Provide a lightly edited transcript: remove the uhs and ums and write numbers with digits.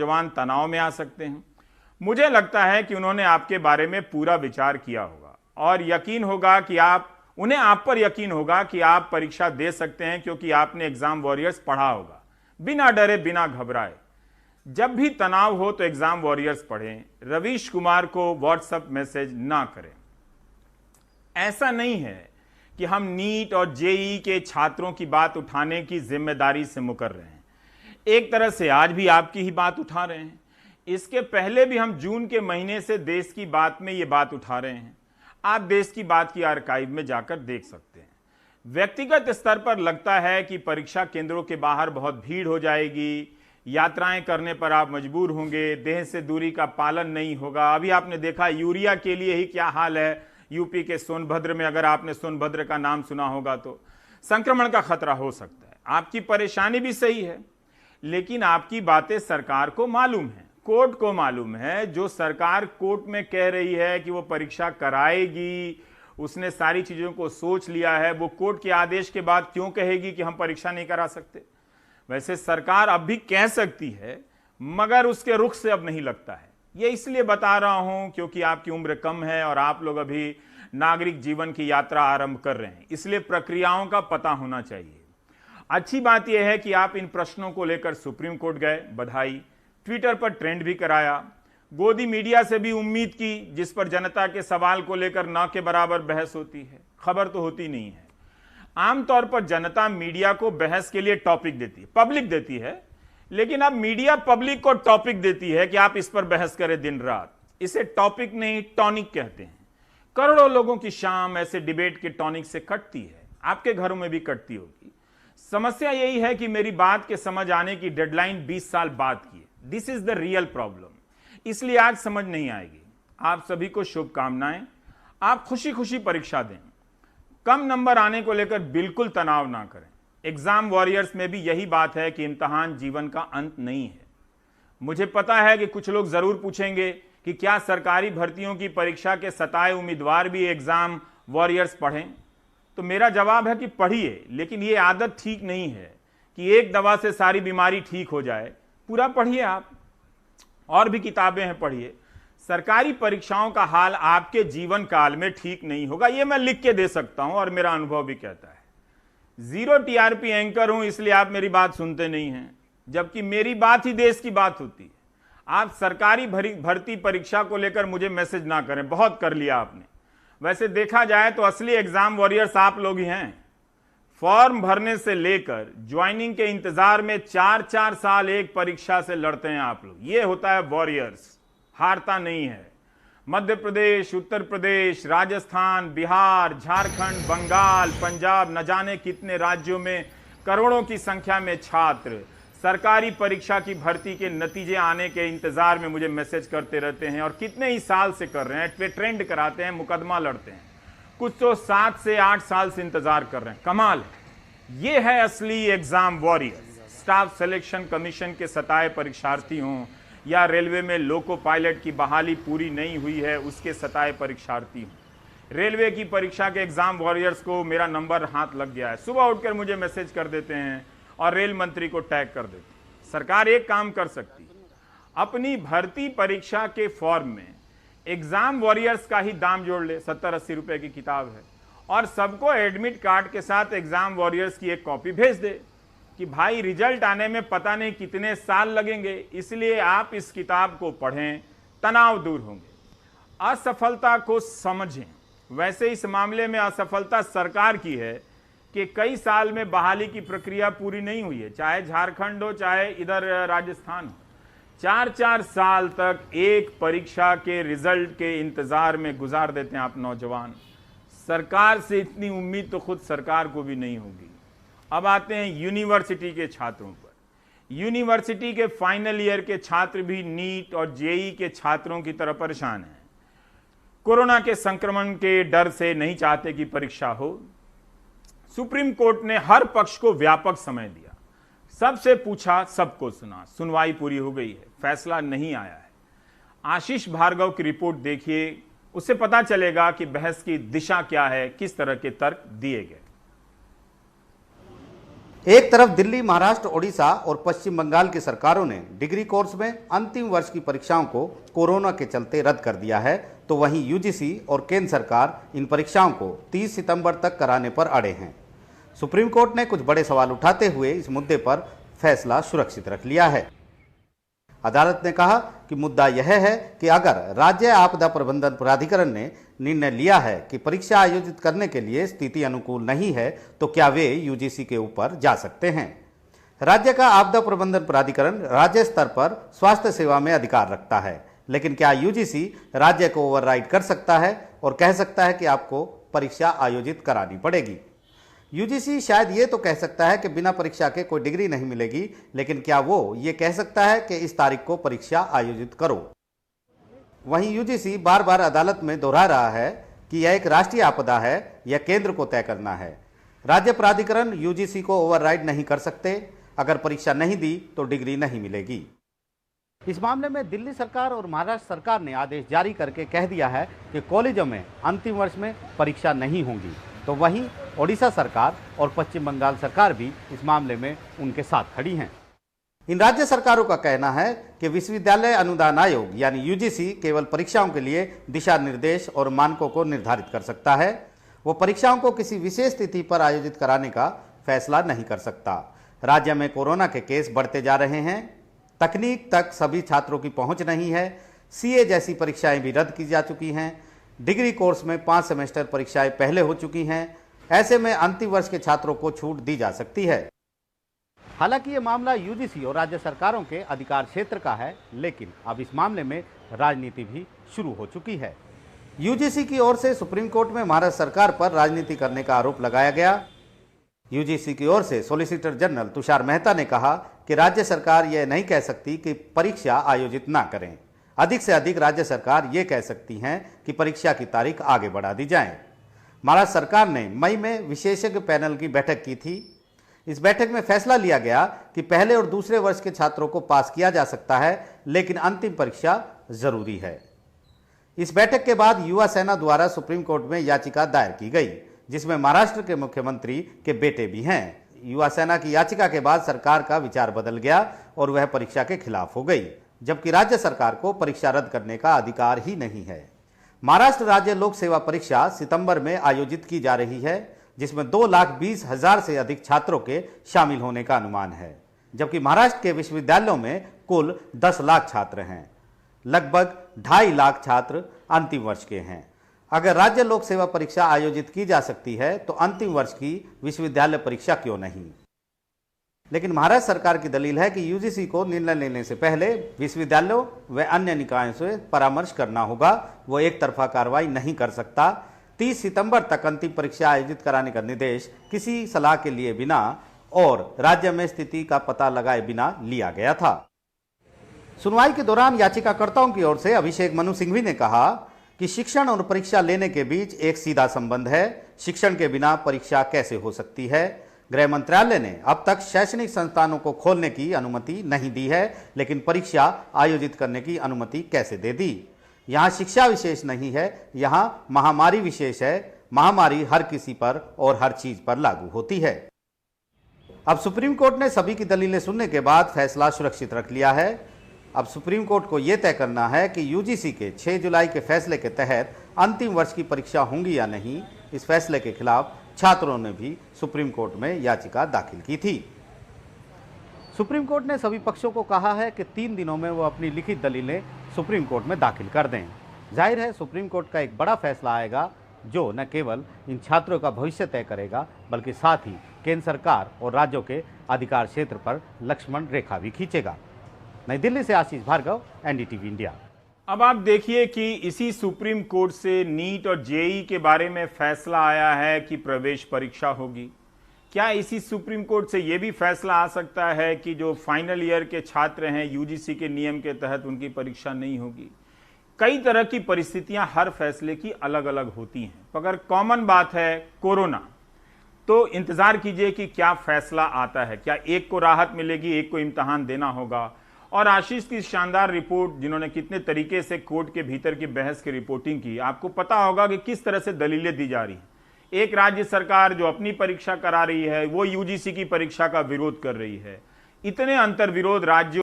जवान तनाव में आ सकते हैं। मुझे लगता है कि उन्होंने आपके बारे में पूरा विचार किया होगा और यकीन होगा कि उन्हें आप पर यकीन होगा कि आप परीक्षा दे सकते हैं, क्योंकि आपने एग्जाम वॉरियर्स पढ़ा होगा, बिना डरे बिना घबराए। जब भी तनाव हो तो एग्जाम वॉरियर्स पढ़ें, रवीश कुमार को व्हाट्सएप मैसेज ना करें। ऐसा नहीं है कि हम नीट और जेईई के छात्रों की बात उठाने की जिम्मेदारी से मुकर रहे हैं। एक तरह से आज भी आपकी ही बात उठा रहे हैं। इसके पहले भी हम जून के महीने से देश की बात में ये बात उठा रहे हैं। आप देश की बात की आर्काइव में जाकर देख सकते हैं। व्यक्तिगत स्तर पर लगता है कि परीक्षा केंद्रों के बाहर बहुत भीड़ हो जाएगी, यात्राएं करने पर आप मजबूर होंगे, देह से दूरी का पालन नहीं होगा। अभी आपने देखा यूरिया के लिए ही क्या हाल है यूपी के सोनभद्र में। अगर आपने सोनभद्र का नाम सुना होगा तो संक्रमण का खतरा हो सकता है। आपकी परेशानी भी सही है, लेकिन आपकी बातें सरकार को मालूम है, कोर्ट को मालूम है। जो सरकार कोर्ट में कह रही है कि वो परीक्षा कराएगी, उसने सारी चीजों को सोच लिया है। वो कोर्ट के आदेश के बाद क्यों कहेगी कि हम परीक्षा नहीं करा सकते? वैसे सरकार अब भी कह सकती है, मगर उसके रुख से अब नहीं लगता है। ये इसलिए बता रहा हूं क्योंकि आपकी उम्र कम है और आप लोग अभी नागरिक जीवन की यात्रा आरंभ कर रहे हैं, इसलिए प्रक्रियाओं का पता होना चाहिए। अच्छी बात यह है कि आप इन प्रश्नों को लेकर सुप्रीम कोर्ट गए, बधाई। ट्विटर पर ट्रेंड भी कराया। गोदी मीडिया से भी उम्मीद की, जिस पर जनता के सवाल को लेकर न के बराबर बहस होती है, खबर तो होती नहीं है। आमतौर पर जनता मीडिया को बहस के लिए टॉपिक देती है, पब्लिक देती है, लेकिन अब मीडिया पब्लिक को टॉपिक देती है कि आप इस पर बहस करें दिन रात। इसे टॉपिक नहीं टॉनिक कहते हैं। करोड़ों लोगों की शाम ऐसे डिबेट के टॉनिक से कटती है, आपके घरों में भी कटती होगी। समस्या यही है कि मेरी बात के समझ आने की डेडलाइन 20 साल बाद की है। This is the real problem, इसलिए आज समझ नहीं आएगी। आप सभी को शुभकामनाएं। आप खुशी खुशी परीक्षा दें। कम नंबर आने को लेकर बिल्कुल तनाव ना करें। एग्जाम वॉरियर्स में भी यही बात है कि इम्तहान जीवन का अंत नहीं है। मुझे पता है कि कुछ लोग जरूर पूछेंगे कि क्या सरकारी भर्तियों की परीक्षा के सताए उम्मीदवार भी एग्जाम वॉरियर्स पढ़ें? तो मेरा जवाब है कि पढ़िए, लेकिन ये आदत ठीक नहीं है कि एक दवा से सारी बीमारी ठीक हो जाए। पूरा पढ़िए आप, और भी किताबें हैं, पढ़िए। सरकारी परीक्षाओं का हाल आपके जीवन काल में ठीक नहीं होगा, ये मैं लिख के दे सकता हूं और मेरा अनुभव भी कहता है। 0 टीआरपी एंकर हूं, इसलिए आप मेरी बात सुनते नहीं हैं, जबकि मेरी बात ही देश की बात होती है। आप सरकारी भर्ती परीक्षा को लेकर मुझे मैसेज ना करें, बहुत कर लिया आपने। वैसे देखा जाए तो असली एग्जाम वॉरियर्स आप लोग ही हैं। फॉर्म भरने से लेकर ज्वाइनिंग के इंतजार में 4-4 साल एक परीक्षा से लड़ते हैं आप लोग। ये होता है वॉरियर्स, हारता नहीं है। मध्य प्रदेश, उत्तर प्रदेश, राजस्थान, बिहार, झारखंड, बंगाल, पंजाब, न जाने कितने राज्यों में करोड़ों की संख्या में छात्र सरकारी परीक्षा की भर्ती के नतीजे आने के इंतजार में मुझे मैसेज करते रहते हैं और कितने ही साल से कर रहे हैं। ट्रेंड कराते हैं, मुकदमा लड़ते हैं, कुछ तो 7 से 8 साल से इंतजार कर रहे हैं। कमाल है। ये है असली exam warriors. Staff selection commission के सताए परीक्षार्थी हों या रेलवे में लोको पायलट की बहाली पूरी नहीं हुई है उसके सताए परीक्षार्थी हों, रेलवे की परीक्षा के एग्जाम वॉरियर्स को मेरा नंबर हाथ लग गया है। सुबह उठकर मुझे मैसेज कर देते हैं और रेल मंत्री को टैग कर देते हैं। सरकार एक काम कर सकती है, अपनी भर्ती परीक्षा के फॉर्म में एग्जाम वॉरियर्स का ही दाम जोड़ ले। 70-80 रुपए की किताब है और सबको एडमिट कार्ड के साथ एग्जाम वॉरियर्स की एक कॉपी भेज दे कि भाई रिजल्ट आने में पता नहीं कितने साल लगेंगे, इसलिए आप इस किताब को पढ़ें, तनाव दूर होंगे। असफलता को समझें। वैसे इस मामले में असफलता सरकार की है कि कई साल में बहाली की प्रक्रिया पूरी नहीं हुई है, चाहे झारखंड हो चाहे इधर राजस्थान हो। 4-4 साल तक एक परीक्षा के रिजल्ट के इंतजार में गुजार देते हैं आप नौजवान। सरकार से इतनी उम्मीद तो खुद सरकार को भी नहीं होगी। अब आते हैं यूनिवर्सिटी के छात्रों पर। यूनिवर्सिटी के फाइनल ईयर के छात्र भी नीट और जेईई के छात्रों की तरह परेशान हैं। कोरोना के संक्रमण के डर से नहीं चाहते कि परीक्षा हो। सुप्रीम कोर्ट ने हर पक्ष को व्यापक समय दिया, सबसे पूछा, सबको सुना, सुनवाई पूरी हो गई है, फैसला नहीं आया है। आशीष भार्गव की रिपोर्ट देखिए, उससे पता चलेगा कि बहस की दिशा क्या है, किस तरह के तर्क दिए गए। एक तरफ दिल्ली, महाराष्ट्र, ओडिशा और पश्चिम बंगाल की सरकारों ने डिग्री कोर्स में अंतिम वर्ष की परीक्षाओं को कोरोना के चलते रद्द कर दिया है, तो वहीं यूजीसी और केंद्र सरकार इन परीक्षाओं को 30 सितंबर तक कराने पर अड़े हैं। सुप्रीम कोर्ट ने कुछ बड़े सवाल उठाते हुए इस मुद्दे पर फैसला सुरक्षित रख लिया है। अदालत ने कहा कि मुद्दा यह है कि अगर राज्य आपदा प्रबंधन प्राधिकरण ने निर्णय लिया है कि परीक्षा आयोजित करने के लिए स्थिति अनुकूल नहीं है, तो क्या वे यूजीसी के ऊपर जा सकते हैं। राज्य का आपदा प्रबंधन प्राधिकरण राज्य स्तर पर स्वास्थ्य सेवा में अधिकार रखता है, लेकिन क्या यूजीसी राज्य को ओवरराइड कर सकता है और कह सकता है कि आपको परीक्षा आयोजित करानी पड़ेगी। यूजीसी शायद ये तो कह सकता है कि बिना परीक्षा के कोई डिग्री नहीं मिलेगी, लेकिन क्या वो ये कह सकता है कि इस तारीख को परीक्षा आयोजित करो। वहीं यूजीसी बार बार अदालत में दोहरा रहा है कि यह एक राष्ट्रीय आपदा है, यह केंद्र को तय करना है। राज्य प्राधिकरण यूजीसी को ओवरराइड नहीं कर सकते। अगर परीक्षा नहीं दी तो डिग्री नहीं मिलेगी। इस मामले में दिल्ली सरकार और महाराष्ट्र सरकार ने आदेश जारी करके कह दिया है कि कॉलेजों में अंतिम वर्ष में परीक्षा नहीं होगी, तो वहीं ओडिशा सरकार और पश्चिम बंगाल सरकार भी इस मामले में उनके साथ खड़ी हैं। इन राज्य सरकारों का कहना है कि विश्वविद्यालय अनुदान आयोग यानी यूजीसी केवल परीक्षाओं के लिए दिशा निर्देश और मानकों को निर्धारित कर सकता है। वो परीक्षाओं को किसी विशेष तिथि पर आयोजित कराने का फैसला नहीं कर सकता। राज्य में कोरोना के केस बढ़ते जा रहे हैं। तकनीक तक सभी छात्रों की पहुंच नहीं है। सीए जैसी परीक्षाएं भी रद्द की जा चुकी हैं। डिग्री कोर्स में 5 सेमेस्टर परीक्षाएं पहले हो चुकी हैं। ऐसे में अंतिम वर्ष के छात्रों को छूट दी जा सकती है। हालांकि ये मामला यूजीसी और राज्य सरकारों के अधिकार क्षेत्र का है, लेकिन अब इस मामले में राजनीति भी शुरू हो चुकी है। यूजीसी की ओर से सुप्रीम कोर्ट में महाराष्ट्र सरकार पर राजनीति करने का आरोप लगाया गया। यूजीसी की ओर से सॉलिसिटर जनरल तुषार मेहता ने कहा कि राज्य सरकार यह नहीं कह सकती कि परीक्षा आयोजित ना करें। अधिक से अधिक राज्य सरकार ये कह सकती हैं कि परीक्षा की तारीख आगे बढ़ा दी जाए। महाराष्ट्र सरकार ने मई में विशेषज्ञ पैनल की बैठक की थी। इस बैठक में फैसला लिया गया कि पहले और दूसरे वर्ष के छात्रों को पास किया जा सकता है, लेकिन अंतिम परीक्षा जरूरी है। इस बैठक के बाद युवा सेना द्वारा सुप्रीम कोर्ट में याचिका दायर की गई, जिसमें महाराष्ट्र के मुख्यमंत्री के बेटे भी हैं। युवा सेना की याचिका के बाद सरकार का विचार बदल गया और वह परीक्षा के खिलाफ हो गई, जबकि राज्य सरकार को परीक्षा रद्द करने का अधिकार ही नहीं है। महाराष्ट्र राज्य लोक सेवा परीक्षा सितंबर में आयोजित की जा रही है, जिसमें 2,20,000 से अधिक छात्रों के शामिल होने का अनुमान है, जबकि महाराष्ट्र के विश्वविद्यालयों में कुल 10 लाख छात्र हैं। लगभग 2.5 लाख छात्र अंतिम वर्ष के हैं। अगर राज्य लोक सेवा परीक्षा आयोजित की जा सकती है तो अंतिम वर्ष की विश्वविद्यालय परीक्षा क्यों नहीं। लेकिन महाराष्ट्र सरकार की दलील है कि यूजीसी को निर्णय लेने से पहले विश्वविद्यालयों व अन्य निकायों से परामर्श करना होगा। वो एक तरफा कार्रवाई नहीं कर सकता। 30 सितंबर तक अंतिम परीक्षा आयोजित कराने का निर्देश किसी सलाह के लिए बिना और राज्य में स्थिति का पता लगाए बिना लिया गया था। सुनवाई के दौरान याचिकाकर्ताओं की ओर से अभिषेक मनु सिंघवी ने कहा कि शिक्षण और परीक्षा लेने के बीच एक सीधा संबंध है। शिक्षण के बिना परीक्षा कैसे हो सकती है। गृह मंत्रालय ने अब तक शैक्षणिक संस्थानों को खोलने की अनुमति नहीं दी है, लेकिन परीक्षा आयोजित करने की अनुमति कैसे दे दी। यहाँ शिक्षा विशेष नहीं है, यहाँ महामारी विशेष है। महामारी हर किसी पर और हर चीज पर लागू होती है। अब सुप्रीम कोर्ट ने सभी की दलीलें सुनने के बाद फैसला सुरक्षित रख लिया है। अब सुप्रीम कोर्ट को यह तय करना है कि यूजीसी के 6 जुलाई के फैसले के तहत अंतिम वर्ष की परीक्षा होंगी या नहीं। इस फैसले के खिलाफ छात्रों ने भी सुप्रीम कोर्ट में याचिका दाखिल की थी। सुप्रीम कोर्ट ने सभी पक्षों को कहा है कि 3 दिनों में वो अपनी लिखित दलीलें सुप्रीम कोर्ट में दाखिल कर दें। जाहिर है सुप्रीम कोर्ट का एक बड़ा फैसला आएगा, जो न केवल इन छात्रों का भविष्य तय करेगा, बल्कि साथ ही केंद्र सरकार और राज्यों के अधिकार क्षेत्र पर लक्ष्मण रेखा भी खींचेगा। नई दिल्ली से आशीष भार्गव, एनडीटीवी इंडिया। अब आप देखिए कि इसी सुप्रीम कोर्ट से नीट और जेईई के बारे में फैसला आया है कि प्रवेश परीक्षा होगी। क्या इसी सुप्रीम कोर्ट से यह भी फैसला आ सकता है कि जो फाइनल ईयर के छात्र हैं यूजीसी के नियम के तहत उनकी परीक्षा नहीं होगी। कई तरह की परिस्थितियां हर फैसले की अलग अलग होती हैं, मगर कॉमन बात है कोरोना। तो इंतजार कीजिए कि क्या फैसला आता है। क्या एक को राहत मिलेगी, एक को इम्तहान देना होगा। और आशीष की शानदार रिपोर्ट, जिन्होंने कितने तरीके से कोर्ट के भीतर की बहस की रिपोर्टिंग की, आपको पता होगा कि किस तरह से दलीलें दी जा रही हैं। एक राज्य सरकार जो अपनी परीक्षा करा रही है वो यूजीसी की परीक्षा का विरोध कर रही है। इतने अंतर विरोध राज्यों